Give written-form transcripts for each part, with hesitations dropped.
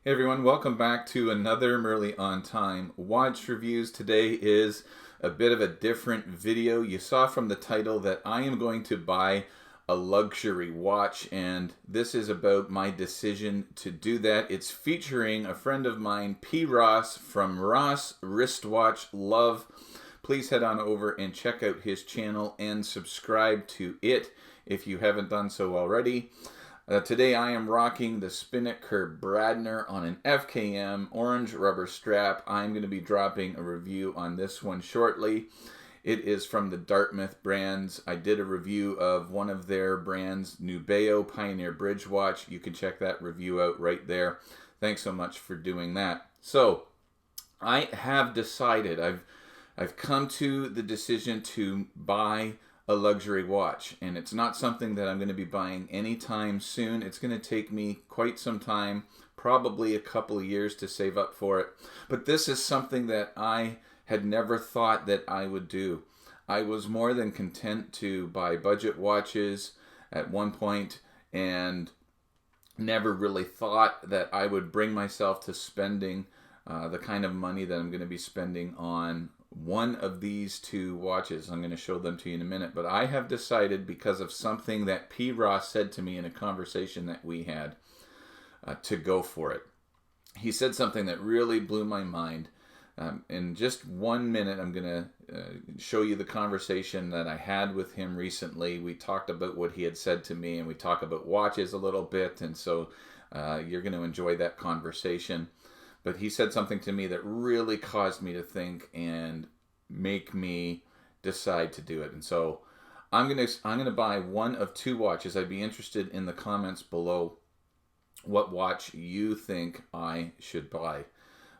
Hey everyone, welcome back to another Merely on Time watch reviews. Today is a bit of a different video. You saw from the title that I am going to buy a luxury watch, and this is about my decision to do that. It's featuring a friend of mine, P. Ross from Ross Wristwatch Love. Please head on over and check out his channel and subscribe to it if you haven't done so already. Today I am rocking the Spinnaker Bradner on an FKM orange rubber strap. I'm going to be dropping a review on this one shortly. It is from the Dartmouth brands. I did a review of one of their brands, Nubeo Pioneer Bridge Watch. You can check that review out right there. Thanks so much for doing that. So I have decided, I've come to the decision to buy a luxury watch, and it's not something that I'm going to be buying anytime soon. It's going to take me quite some time, probably a couple of years to save up for it. But this is something that I had never thought that I would do. I was more than content to buy budget watches at one point and never really thought that I would bring myself to spending the kind of money that I'm going to be spending on one of these two watches. I'm going to show them to you in a minute, but I have decided, because of something that P. Ross said to me in a conversation that we had, to go for it. He said something that really blew my mind. In just 1 minute, I'm going to show you the conversation that I had with him recently. We talked about what he had said to me, and we talk about watches a little bit, and so you're going to enjoy that conversation. But he said something to me that really caused me to think and make me decide to do it. And so I'm gonna buy one of two watches. I'd be interested in the comments below what watch you think I should buy.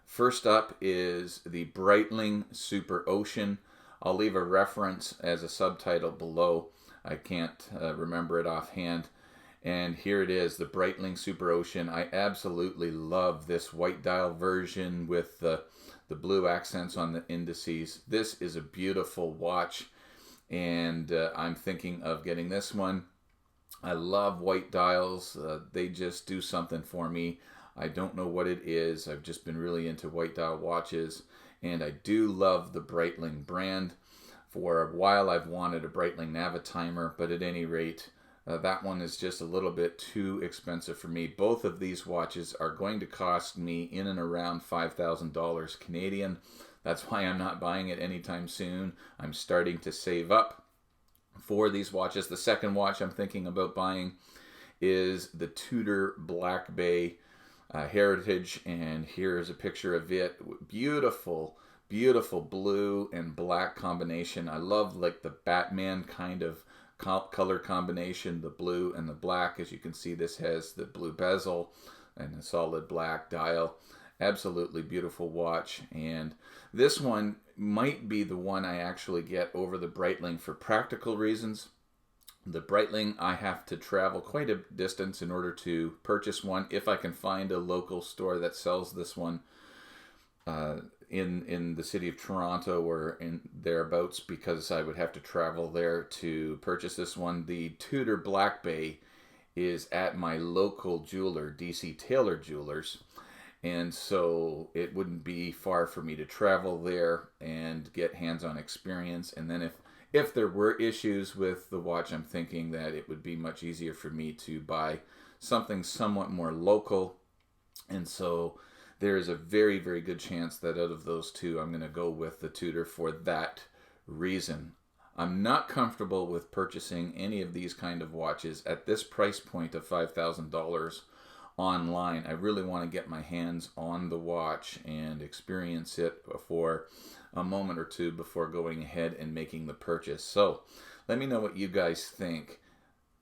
First up is the Breitling Superocean. I'll leave a reference as a subtitle below. I can't remember it offhand. And here it is, the Breitling Superocean. I absolutely love this white dial version with the blue accents on the indices. This is a beautiful watch, and I'm thinking of getting this one. I love white dials. They just do something for me. I don't know what it is. I've just been really into white dial watches, and I do love the Breitling brand. For a while I've wanted a Breitling Navitimer, but at any rate, that one is just a little bit too expensive for me. Both of these watches are going to cost me in and around $5,000 Canadian. That's why I'm not buying it anytime soon. I'm starting to save up for these watches. The second watch I'm thinking about buying is the Tudor Blackbay Heritage, and here's a picture of it. Beautiful, beautiful blue and black combination. I love like the Batman kind of color combination, the blue and the black. As you can see, this has the blue bezel and a solid black dial. Absolutely beautiful watch, and this one might be the one I actually get over the Breitling for practical reasons. The Breitling, I have to travel quite a distance in order to purchase one. If I can find a local store that sells this one in the city of Toronto or in thereabouts, because I would have to travel there to purchase this one. The Tudor Blackbay is at my local jeweler, DC Taylor Jewelers, and so it wouldn't be far for me to travel there and get hands-on experience. And then if there were issues with the watch, I'm thinking that it would be much easier for me to buy something somewhat more local. And so there is a very, very good chance that out of those two, I'm going to go with the Tudor for that reason. I'm not comfortable with purchasing any of these kind of watches at this price point of $5,000 online. I really want to get my hands on the watch and experience it for a moment or two before going ahead and making the purchase. So let me know what you guys think.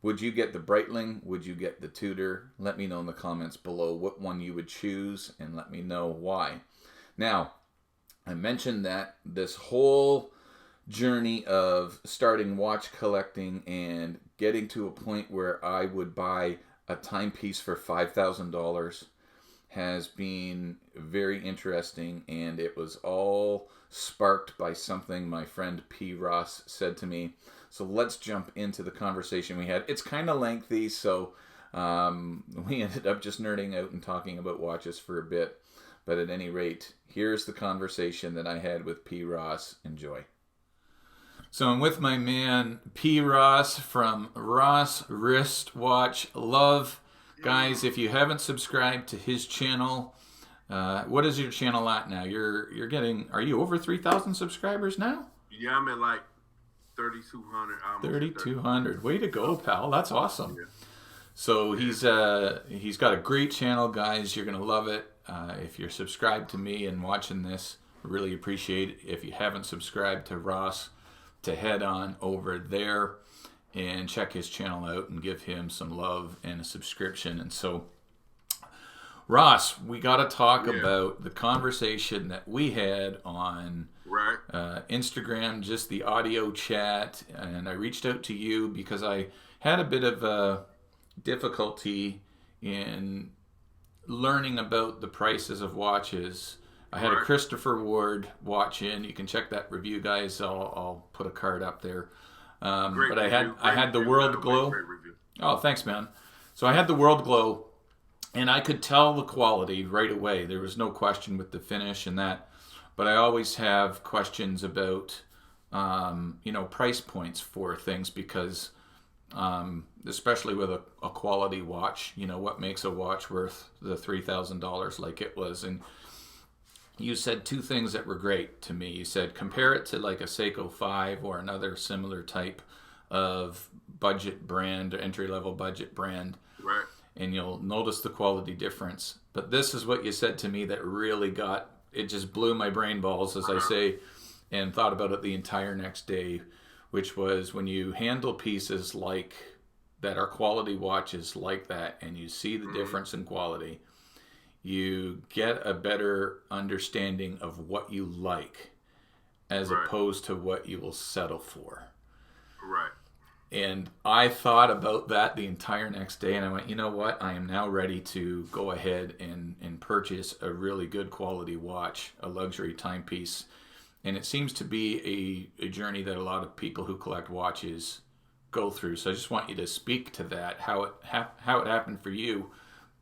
Would you get the Breitling? Would you get the Tudor? Let me know in the comments below what one you would choose, and let me know why. Now, I mentioned that this whole journey of starting watch collecting and getting to a point where I would buy a timepiece for $5,000 has been very interesting, and it was all sparked by something my friend P. Ross said to me. So let's jump into the conversation we had. It's kind of lengthy, so We ended up just nerding out and talking about watches for a bit. But at any rate, here's the conversation that I had with P. Ross. Enjoy. So I'm with my man P. Ross from Ross Wristwatch Love. Guys, if you haven't subscribed to his channel, what is your channel at now? You're getting, are you over 3,000 subscribers now? Yeah, I'm at like 3,200. 3,200. Way to go, pal. That's awesome. Yeah. So he's got a great channel, guys. You're gonna love it. If you're subscribed to me and watching this, really appreciate it. If you haven't subscribed to Ross, to head on over there and check his channel out and give him some love and a subscription. And so, Ross, we got to talk about the conversation that we had on Instagram, just the audio chat. And I reached out to you because I had a bit of difficulty in learning about the prices of watches. I had a Christopher Ward watch in. You can check that review, guys. I'll put a card up there. But I had the World Glow. Oh, thanks, man. So I had the World Glow, and I could tell the quality right away. There was no question with the finish and that. But I always have questions about, price points for things because, especially with a quality watch, what makes a watch worth the $3,000 like it was. And you said two things that were great to me. You said compare it to like a Seiko 5 or another similar type of budget brand or entry-level budget brand. Right. And you'll notice the quality difference. But this is what you said to me that really it just blew my brain balls, as I say, and thought about it the entire next day, which was when you handle pieces like that are quality watches like that and you see the difference in quality, you get a better understanding of what you like as opposed to what you will settle for. Right. And I thought about that the entire next day, and I went, you know what? I am now ready to go ahead and purchase a really good quality watch, a luxury timepiece. And it seems to be a journey that a lot of people who collect watches go through. So I just want you to speak to that, how it happened for you.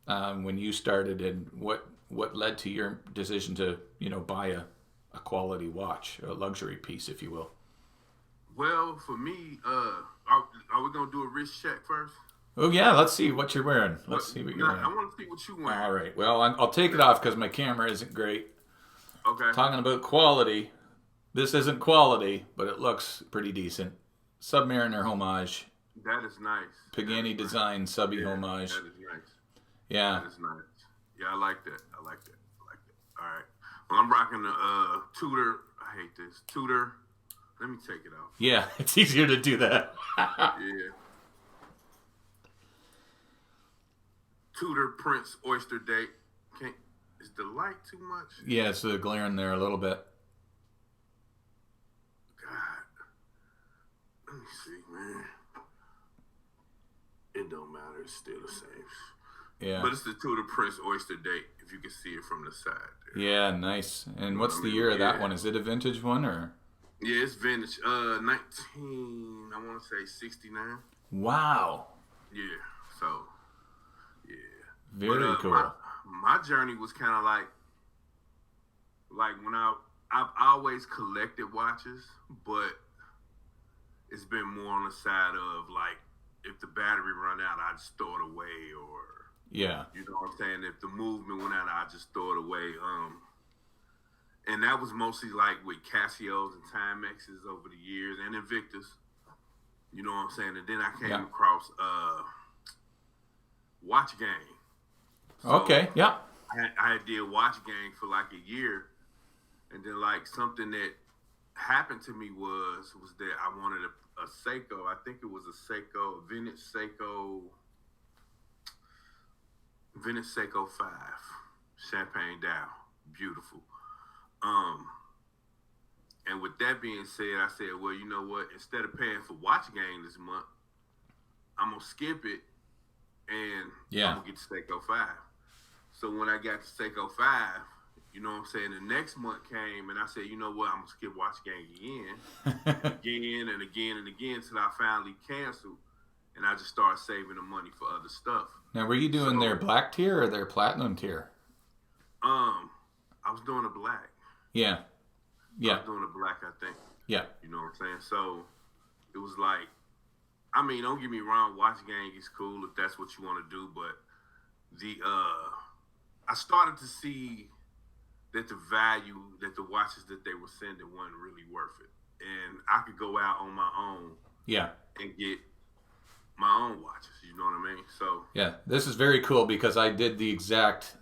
When you started and what led to your decision to buy a quality watch, a luxury piece, if you will. Well, for me, are we gonna do a wrist check first? Oh yeah, let's see what you're wearing. Let's see what you're wearing. I want to see what you wearing. All right. Well, I'll take it off because my camera isn't great. Okay. Talking about quality, this isn't quality, but it looks pretty decent. Submariner homage. That is nice. Pagani design subby homage. That is nice. Yeah. That is nice. Yeah, I like that. All right. Well, I'm rocking the Tudor. I hate this. Tudor. Let me take it off. Yeah, it's easier to do that. Yeah. Tudor Prince Oyster Date. Is the light too much? Yeah, it's glaring there a little bit. God. Let me see, man. It don't matter. It's still the same. Yeah. But it's the Tudor Prince Oyster Date, if you can see it from the side there. Yeah, nice. And what's the year of that one? Is it a vintage one or? Yeah, it's vintage. 19, I want to say 69. Wow. Yeah, so, yeah. Very cool. My journey was kind of like when I've always collected watches, but it's been more on the side of like, if the battery run out, I just throw it away, or you know what I'm saying. If the movement went out, I just throw it away. And that was mostly like with Casios and Timexes over the years, and Invictus. You know what I'm saying. And then I came across Watch Gang. So okay. Yeah. I did Watch Gang for like a year, and then like something that happened to me was that I wanted a Seiko. I think it was a Seiko, vintage Seiko 5, Champagne Dial, beautiful. And with that being said, I said, well, you know what? Instead of paying for Watch Gang this month, I'm gonna skip it, and I'm gonna get the Seiko 5. So when I got the Seiko 5, you know what I'm saying, the next month came, and I said, you know what, I'm going to skip Watch Gang again, again and again and again, until I finally canceled. and I just started saving the money for other stuff. Now, were you doing their black tier or their platinum tier? I was doing a black. Yeah. I was doing a black, I think. Yeah. You know what I'm saying? So it was like, I mean, don't get me wrong, watch gang is cool if that's what you want to do, but I started to see that the value that the watches that they were sending wasn't really worth it. And I could go out on my own and get my own watches, you know what I mean? So yeah, this is very cool because I did the exact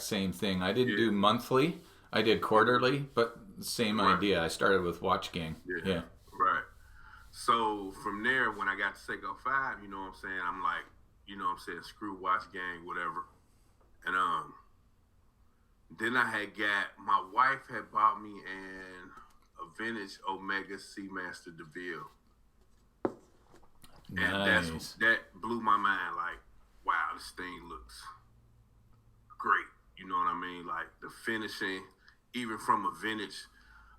same thing. I didn't do monthly, I did quarterly, but same idea. I started with Watch Gang. Yeah. Right. So from there, when I got to Seiko 5, you know what I'm saying, I'm like, you know what I'm saying, screw Watch Gang, whatever. And then I had my wife had bought me a vintage Omega Seamaster DeVille. Nice. And that blew my mind. Like, wow, this thing looks great. You know what I mean? Like the finishing, even from a vintage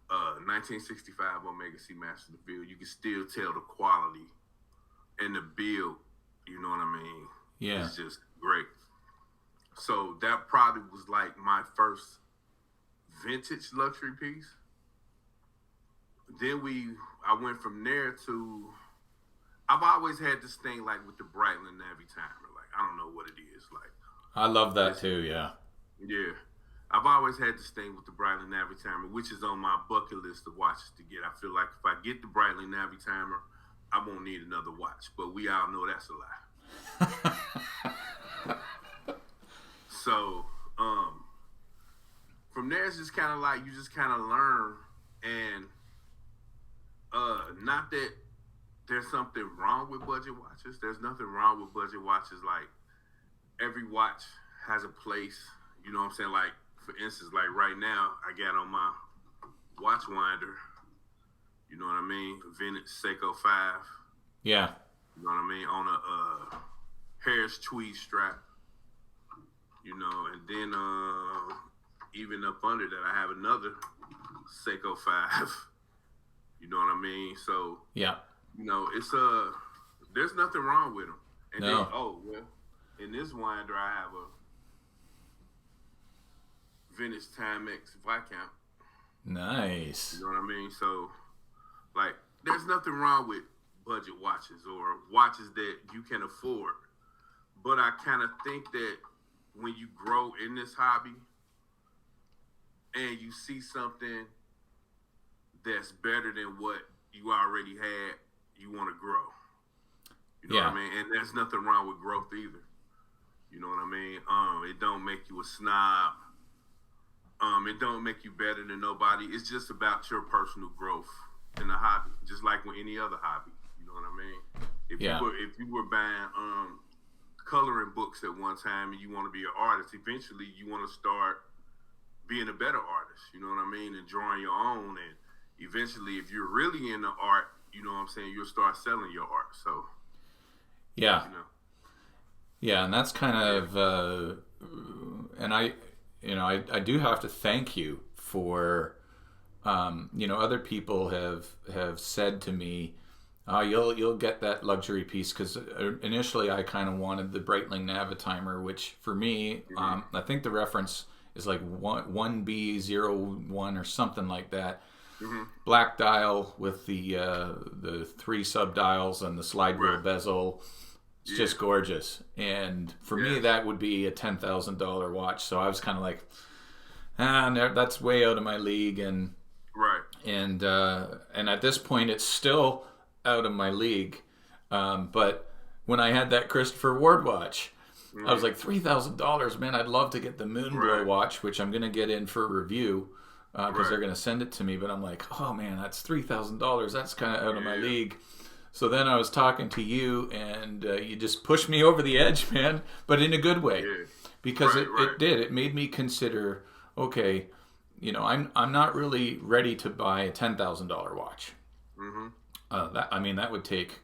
1965 Omega Seamaster DeVille, you can still tell the quality and the build. You know what I mean? Yeah, it's just great. So that probably was like my first vintage luxury piece. Then I went from there to, I've always had this thing like with the Breitling Navitimer. Like, I don't know what it is. Like, I love that too, yeah. Yeah. I've always had this thing with the Breitling Navitimer, which is on my bucket list of watches to get. I feel like if I get the Breitling Navitimer, I won't need another watch. But we all know that's a lie. So, from there, it's just kind of like, you just kind of learn, and not that there's something wrong with budget watches. There's nothing wrong with budget watches. Like, every watch has a place, you know what I'm saying? Like, for instance, like right now, I got on my watch winder, you know what I mean? Vintage Seiko 5. Yeah. You know what I mean? On a Harris tweed strap. You know, and then even up under that, I have another Seiko 5. You know what I mean? So, yeah, you know, it's there's nothing wrong with them. And no. Then, in this winder, I have a vintage Timex Viscount. Nice. You know what I mean? So, like, there's nothing wrong with budget watches or watches that you can afford. But I kind of think that when you grow in this hobby and you see something that's better than what you already had, you want to grow. You know what I mean? And there's nothing wrong with growth either. You know what I mean? It don't make you a snob. It don't make you better than nobody. It's just about your personal growth in the hobby, just like with any other hobby. You know what I mean? If you were buying coloring books at one time and you want to be an artist, eventually you want to start being a better artist. You know what I mean? And drawing your own. And eventually, if you're really into art, you know what I'm saying, you'll start selling your art. So, yeah. You know. Yeah, and that's kind of, and I do have to thank you for, other people have said to me, you'll get that luxury piece, because initially I kind of wanted the Breitling Navitimer, which for me, I think the reference is like 1B01 or something like that. Mm-hmm. Black dial with the 3 sub dials and the slide wheel bezel. It's just gorgeous. And for me, that would be a $10,000 watch. So I was kind of like, that's way out of my league. And and at this point, it's still out of my league. But when I had that Christopher Ward watch, I was like, $3,000, man. I'd love to get the Moonglow watch, which I'm going to get in for review because they're going to send it to me. But I'm like, oh man, that's $3,000. That's kind of out of my league. So then I was talking to you, and you just pushed me over the edge, man, but in a good way, because it did. It made me consider, okay, I'm not really ready to buy a $10,000 watch. Mm-hmm. That would take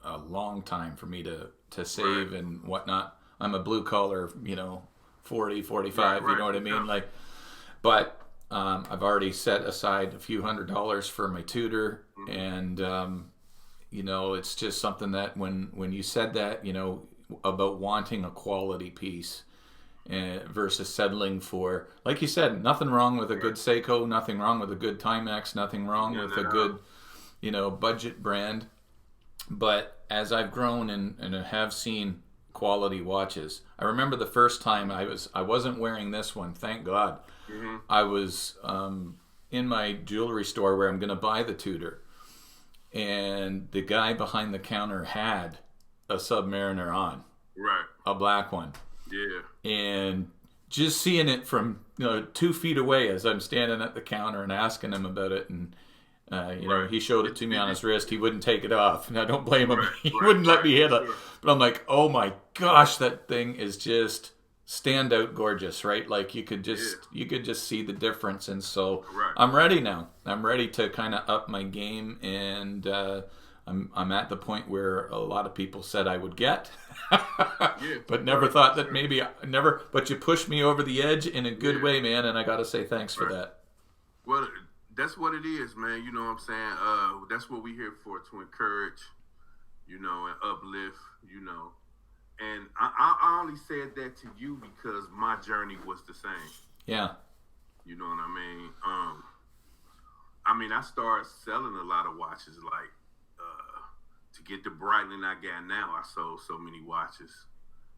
a long time for me to save and whatnot. I'm a blue collar, 40, 45, you know what I mean? Like, but I've already set aside a few $100s for my Tudor, and it's just something that when you said that, about wanting a quality piece versus settling for, like you said, nothing wrong with a good Seiko, nothing wrong with a good Timex, nothing wrong with a good, budget brand. But as I've grown and have seen quality watches, I remember the first time I wasn't wearing this one, thank God. Mm-hmm. I was in my jewelry store where I'm going to buy the Tudor, and the guy behind the counter had a Submariner on, right, a black one. Yeah. And just seeing it from 2 feet away as I'm standing at the counter and asking him about it, and right. He showed it to me on his wrist. He wouldn't take it off. And I don't blame him. He wouldn't let me hit it. But I'm like, oh my gosh, that thing is just standout gorgeous, right? Like you could just see the difference. And so I'm ready now. I'm ready to kind of up my game, and I'm at the point where a lot of people said I would get, but never thought that maybe never. But you pushed me over the edge in a good way, man, and I got to say thanks for that. Well, that's what it is, man. You know what I'm saying? That's what we're here for, to encourage, and uplift, And I only said that to you because my journey was the same. Yeah. You know what I mean? I started selling a lot of watches, like, to get the Breitling I got now, I sold so many watches.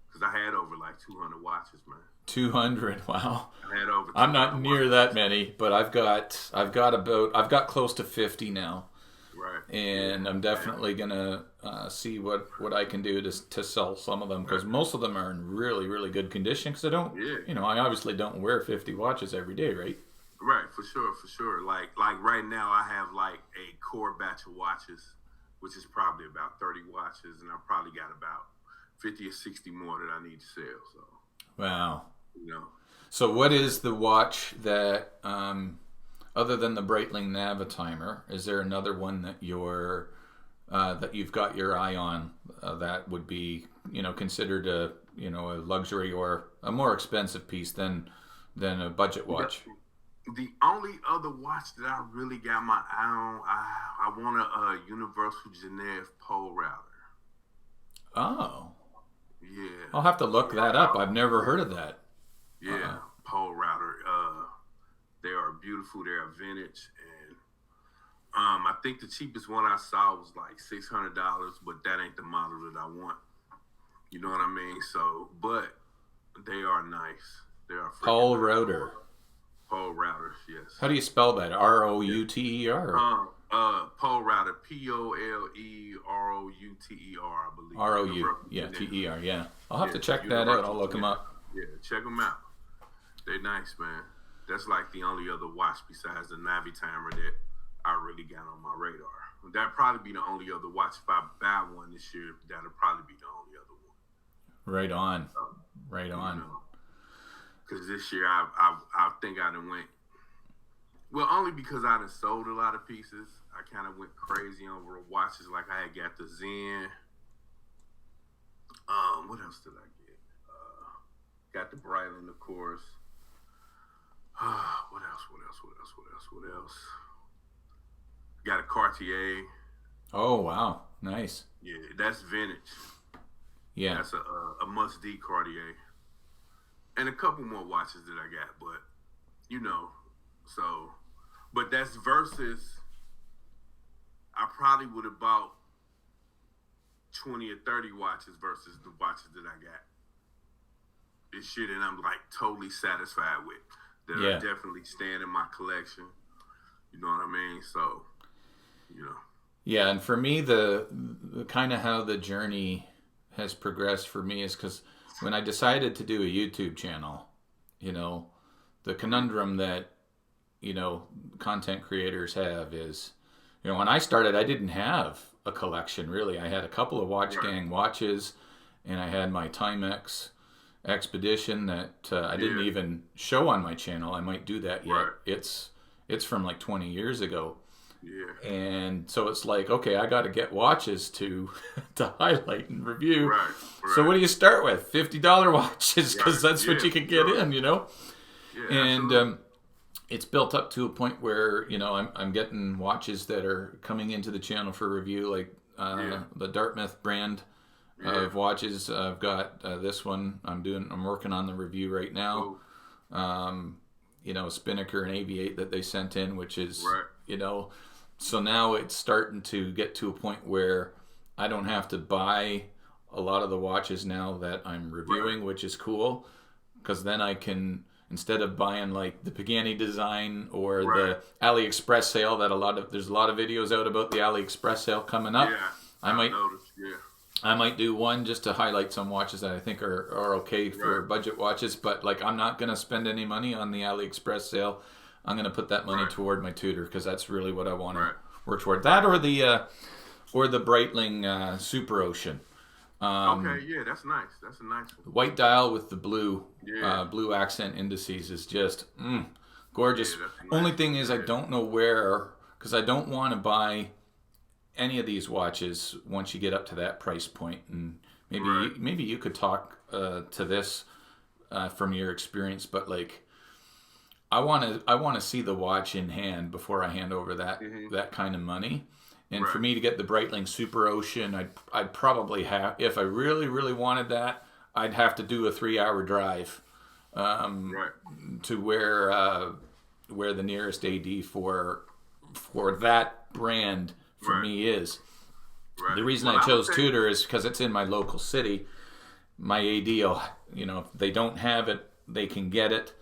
Because I had over like 200 watches, man. 200, wow. I had over 200 I'm not near watches. that many, but I've got close to 50 now. Right. And I'm definitely gonna see what I can do to sell some of them, because most of them are in really, really good condition. Because I don't, I obviously don't wear 50 watches every day, right? Right, for sure. Like right now, I have like a core batch of watches, which is probably about 30 watches, and I probably got about 50 or 60 more that I need to sell. So. Wow. So what is the watch that, other than the Breitling Navitimer, is there another one that that you've got your eye on that would be, considered a luxury or a more expensive piece than a budget watch? The only other watch that I really got my eye on, I want a Universal Genève pole router. Oh. Yeah. I'll have to look that up. I've never heard of that. Yeah, pole router. They are beautiful. They are vintage, and I think the cheapest one I saw was like $600, but that ain't the model that I want. You know what I mean? So, but they are nice. They are pole router. Pole routers, yes. How do you spell that? R-O-U-T-E-R? Pole router, Polerouter, I believe. R-O-U, yeah, T-E-R, yeah. I'll have to check that out. I'll look them up. Yeah, check them out. They're nice, man. That's like the only other watch besides the Navitimer that I really got on my radar. That'd probably be the only other watch. If I buy one this year, that'll probably be the only other one. Right on. Right on. Because this year, I think I done went, well, only because I done sold a lot of pieces. I kind of went crazy over watches. Like I had got the Zen. What else did I get? Got the Breitling, of course. What else? Got a Cartier. Oh, wow. Nice. Yeah, that's vintage. Yeah. That's a must-D Cartier. And a couple more watches that I got, but, but that's versus, I probably would have bought 20 or 30 watches versus the watches that I got this shit, and I'm like totally satisfied with. That I definitely stand in my collection. You know what I mean? So, Yeah, and for me, the kind of how the journey has progressed for me is because when I decided to do a YouTube channel, the conundrum that, content creators have is, when I started, I didn't have a collection, really. I had a couple of Watch Gang watches, and I had my Timex Expedition that I didn't even show on my channel. I might do that yet. Right. It's from like 20 years ago. Yeah. And so it's like, okay, I got to get watches to highlight and review. Right. So what do you start with? $50 watches, because that's what you can get in, Yeah, and it's built up to a point where, I'm getting watches that are coming into the channel for review, like the Dartmouth brand of watches. I've got this one. I'm working on the review right now. Spinnaker and Aviate that they sent in, which is so now it's starting to get to a point where I don't have to buy a lot of the watches now that I'm reviewing, which is cool, because then I can, instead of buying like the Pagani design or the AliExpress sale there's a lot of videos out about the AliExpress sale coming up. I might do one just to highlight some watches that I think are okay for budget watches, but like I'm not going to spend any money on the AliExpress sale. I'm going to put that money toward my Tudor, because that's really what I want to work toward. That or the Breitling Superocean. That's nice. That's a nice one. White dial with the blue accent indices is just gorgeous. Yeah, nice. Only thing is I don't know where, because I don't want to buy any of these watches once you get up to that price point. And maybe you could talk to this from your experience, but like I want to see the watch in hand before I hand over that kind of money. And for me to get the Breitling Superocean, I'd probably have, if I really, really wanted that, I'd have to do a 3-hour drive to where the nearest AD for that brand for me is. The reason I chose Tudor is because it's in my local city. My AD, if they don't have it, they can get it.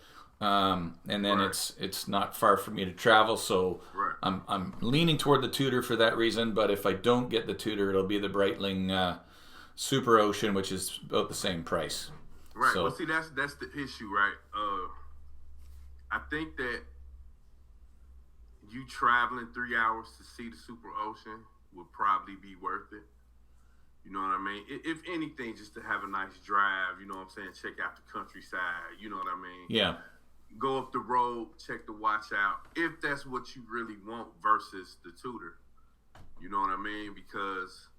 And then it's not far for me to travel, so I'm leaning toward the Tudor for that reason. But if I don't get the Tudor, it'll be the Breitling Superocean, which is about the same price. Right. So, well, see, that's the issue, right? I think that you traveling 3 hours to see the Superocean would probably be worth it. You know what I mean? If anything, just to have a nice drive. You know what I'm saying? Check out the countryside. You know what I mean? Yeah. Go up the road, check the watch out, if that's what you really want versus the Tudor. You know what I mean? Because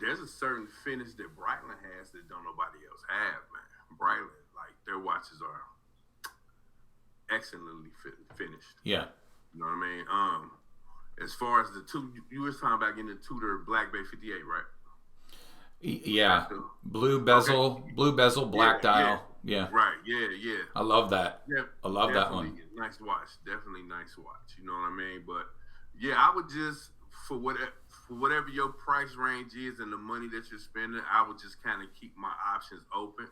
there's a certain finish that Breitling has that don't nobody else have, man. Breitling, like, their watches are excellently finished. Yeah. You know what I mean? As far as the two, you was talking about getting the Tudor Blackbay 58, right? Yeah. Blue bezel, black dial. Yeah. Right. Yeah. I love that. Yeah. I love that one. Nice watch. Definitely nice watch. You know what I mean? But yeah, I would just, for whatever your price range is and the money that you're spending, I would just kind of keep my options open.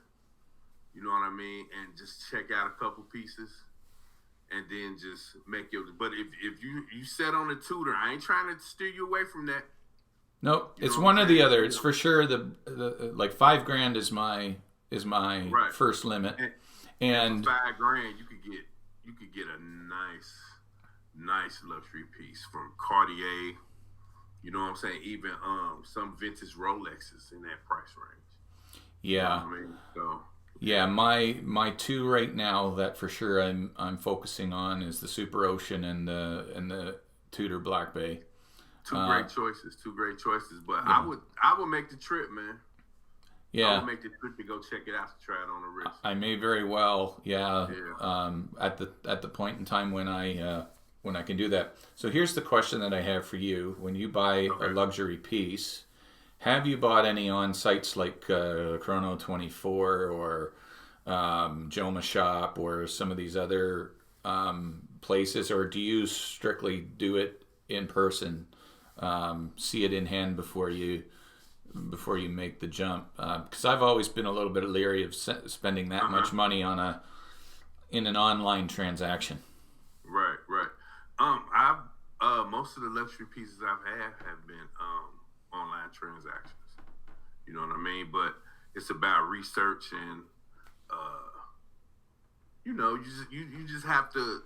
You know what I mean? And just check out a couple pieces, and then just make your. But if you set on a Tudor, I ain't trying to steer you away from that. Nope, it's one or the other. It's for sure the like $5,000 is my first limit, and for $5,000 you could get a nice luxury piece from Cartier. You know what I'm saying? Even some vintage Rolexes in that price range. Yeah. You know what I mean? So. Yeah, my two right now that for sure I'm focusing on is the Superocean and the Tudor Blackbay. Two great choices. But yeah. I would make the trip, man. Yeah, I would make the trip to go check it out to try it on the wrist. I may very well, at the point in time when I can do that. So here's the question that I have for you: when you buy a luxury piece, have you bought any on sites like Chrono 24 or Joma Shop or some of these other places, or do you strictly do it in person? See it in hand before you make the jump, because I've always been a little bit leery of spending that much money in an online transaction. Right. I've most of the luxury pieces I've had have been online transactions. You know what I mean? But it's about research and you just have to.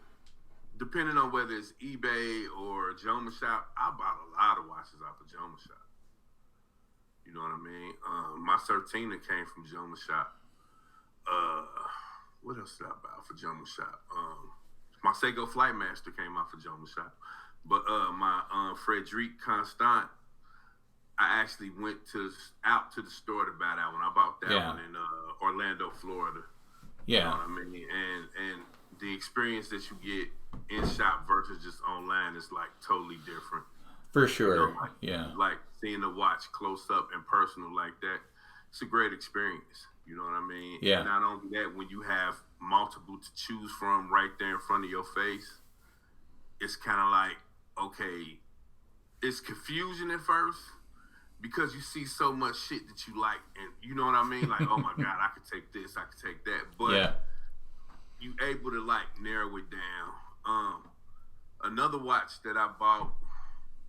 Depending on whether it's eBay or Joma Shop, I bought a lot of watches off of Joma Shop. You know what I mean? My Certina came from Joma Shop. What else did I buy off of Joma Shop? My Seiko Flightmaster came off of Joma Shop. But my Frederic Constant, I actually went out to the store to buy that one. I bought that one in Orlando, Florida. Yeah. You know what I mean? And the experience that you get in shop versus just online is like totally different. For sure. You know, Yeah. like seeing the watch close up and personal like that. It's a great experience. You know what I mean? Yeah. And not only that, when you have multiple to choose from right there in front of your face, it's kind of like, okay, it's confusion at first because you see so much shit that you like, and you know what I mean? Like, oh my God, I could take this, I could take that. But you able to like narrow it down. Another watch that I bought,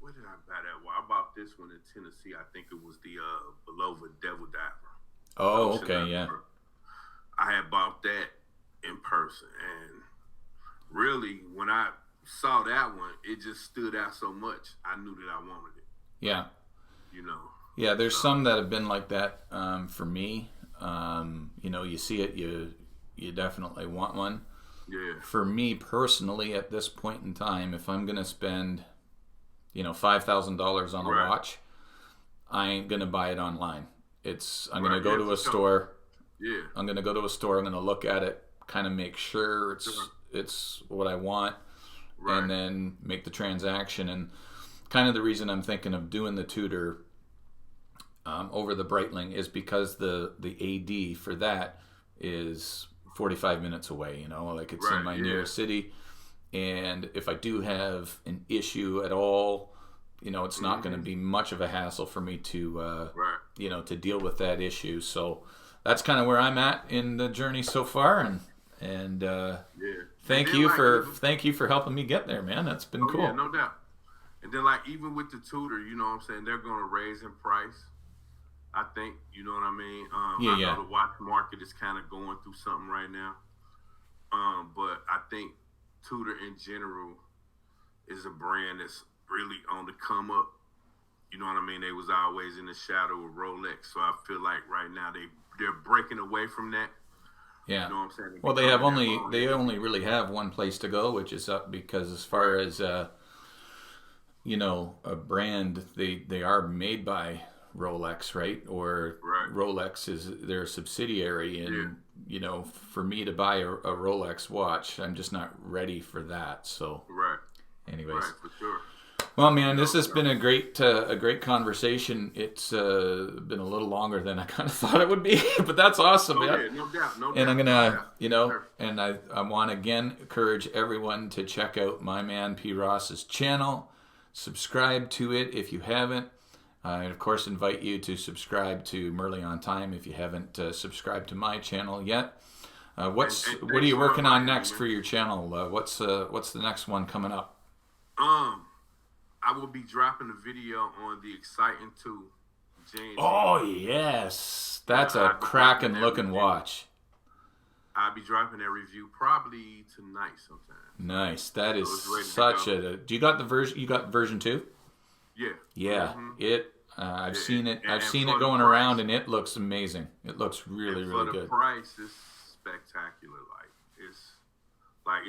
where did I buy that one? I bought this one in Tennessee. I think it was the Belova Devil Diver. Oh, okay, yeah. I had bought that InPerson, and really, when I saw that one, it just stood out so much. I knew that I wanted it. Yeah. You know. Yeah, there's some that have been like that for me. You know, you see it, you definitely want one. Yeah. For me personally, at this point in time, if I'm gonna spend, you know, $5,000 on a watch, I ain't gonna buy it online. I'm gonna go to a store. Yeah. I'm gonna go to a store. I'm gonna look at it, kind of make sure it's what I want, and then make the transaction. And kind of the reason I'm thinking of doing the Tudor over the Breitling is because the AD for that is 45 minutes away. You know, like it's in my nearest city, and if I do have an issue at all, you know, it's not going to be much of a hassle for me to, you know, to deal with that issue. So that's kind of where I'm at in the journey so far, and thank you for helping me get there, man. That's been cool. Yeah, no doubt. And then like even with the Tudor, you know what I'm saying, they're going to raise in price. I think, you know what I mean. I know the watch market is kind of going through something right now, but I think Tudor in general is a brand that's really on the come up. You know what I mean? They was always in the shadow of Rolex, so I feel like right now they're breaking away from that. Yeah. You know what I'm saying? Well, they only really have one place to go, which is up, because as far as you know, a brand, they are made by Rolex, right? Or Rolex is their subsidiary, and you know, for me to buy a Rolex watch, I'm just not ready for that. So anyways, for sure. Well, man, this has been a great conversation. It's been a little longer than I kind of thought it would be, but that's awesome, man. Yeah, no doubt. And I'm gonna, you know, and I want to again encourage everyone to check out my man P. Ross's channel. Subscribe to it if you haven't. I of course invite you to subscribe to Merly on Time if you haven't subscribed to my channel yet. What are you working on next for your channel? What's the next one coming up? I will be dropping a video on the Exciting 2 James. Oh, yes. That's a cracking looking watch. I'll be dropping that review probably tonight sometime. Nice. That is such a... Do you got the version? You got version 2? Yeah. Yeah. I've seen it. I've seen it going around, and it looks amazing. It looks really, really good. The price is spectacular.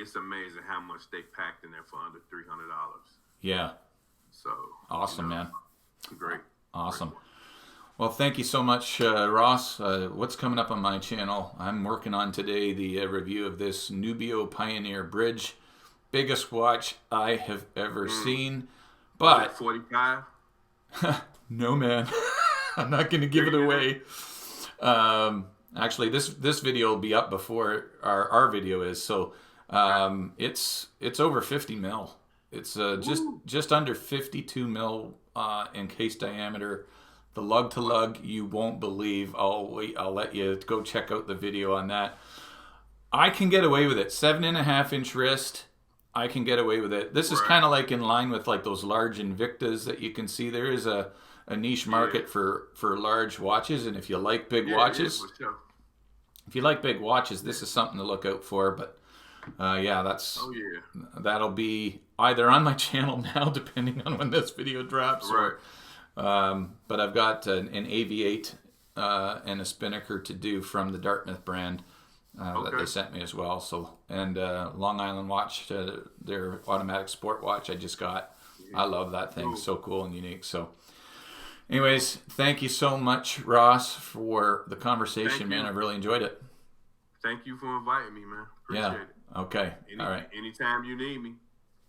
It's amazing how much they packed in there for under $300. Yeah. So awesome, man. Great. Awesome. Well, thank you so much, Ross. What's coming up on my channel? I'm working on today the review of this Nubio Pioneer Bridge. Biggest watch I have ever seen. But 45? No, man. I'm not going to give it away. Actually, this video will be up before our video is. So it's over 50 mil. It's just under 52 mil in case diameter. The lug to lug, you won't believe. I'll let you go check out the video on that. I can get away with it. 7.5-inch wrist. I can get away with it. This is kind of like in line with like those large Invictas that you can see. There is a niche market for large watches, and if you like big watches, this is something to look out for. But that'll be either on my channel now, depending on when this video drops, or but I've got an AV8 and a Spinnaker to do from the Dartmouth brand that they sent me as well. So, and Long Island watch, their automatic sport watch I just got. I love that thing. So cool and unique. So anyways, thank you so much, Ross, for the conversation, man. I really enjoyed it. Thank you for inviting me, man. Appreciate it. Okay. All right. Anytime you need me.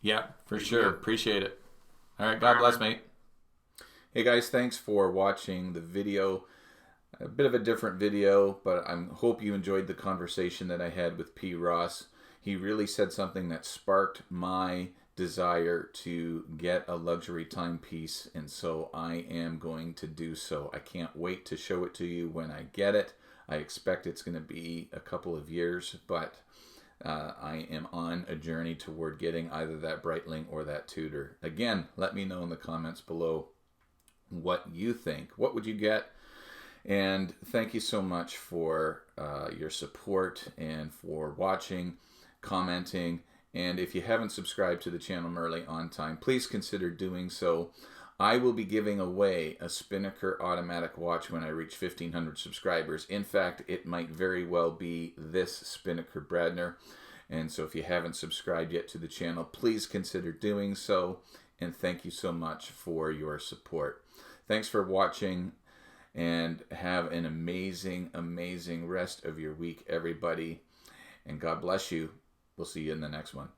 Yeah, for sure. Appreciate it. All right, God bless, mate. Hey guys, thanks for watching the video. A bit of a different video, but I hope you enjoyed the conversation that I had with P. Ross. He really said something that sparked my desire to get a luxury timepiece, and so I am going to do so. I can't wait to show it to you when I get it. I expect it's going to be a couple of years, but I am on a journey toward getting either that Breitling or that Tudor. Again, let me know in the comments below what you think. What would you get? And thank you so much for your support and for watching, commenting. And if you haven't subscribed to the channel Merrily on Time, please consider doing so. I will be giving away a Spinnaker automatic watch when I reach 1,500 subscribers. In fact, it might very well be this Spinnaker Bradner. And so if you haven't subscribed yet to the channel, please consider doing so. And thank you so much for your support. Thanks for watching, and have an amazing, amazing rest of your week, everybody. And God bless you. We'll see you in the next one.